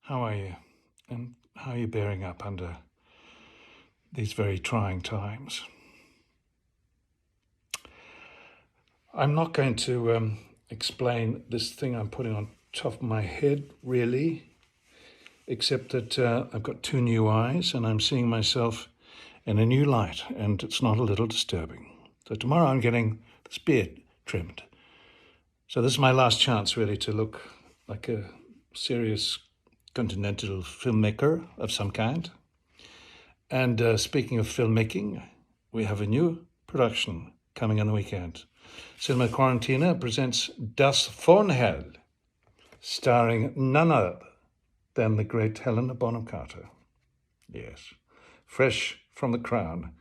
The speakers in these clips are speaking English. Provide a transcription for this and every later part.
How are you? And how are you bearing up under these very trying times? I'm not going to explain this thing I'm putting on top of my head, really, except that I've got two new eyes and I'm seeing myself in a new light, and it's not a little disturbing. So tomorrow I'm getting this beard trimmed. So this is my last chance, really, to look like a serious continental filmmaker of some kind. And speaking of filmmaking, we have a new production coming on the weekend. Cinema Quarantino presents Das FONE HELL, starring none other than the great Helena Bonham Carter. Yes, fresh from the crown,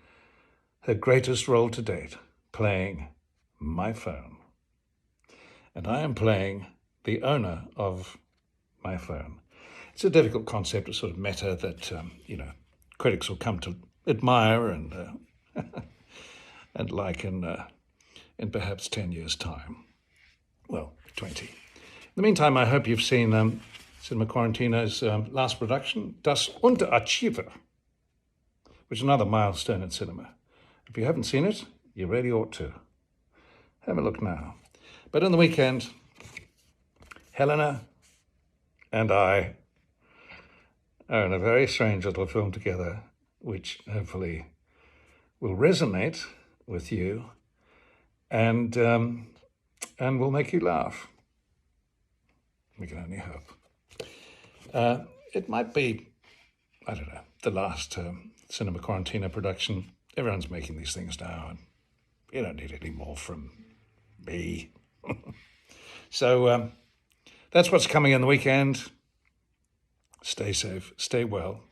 her greatest role to date, playing my phone. And I am playing the owner of my phone. It's a difficult concept, a sort of meta that, critics will come to admire and like in perhaps 10 years' time. Well, 20. In the meantime, I hope you've seen Cinema Quarantino's last production, Das Unterarchiver, which is another milestone in cinema. If you haven't seen it, you really ought to. Have a look now. But on the weekend, Helena and I are in a very strange little film together, which hopefully will resonate with you and will make you laugh. We can only hope. It might be, I don't know, the last Cinema Quarantino production. Everyone's making these things now, and you don't need any more from me. So that's what's coming in the weekend. Stay safe, stay well.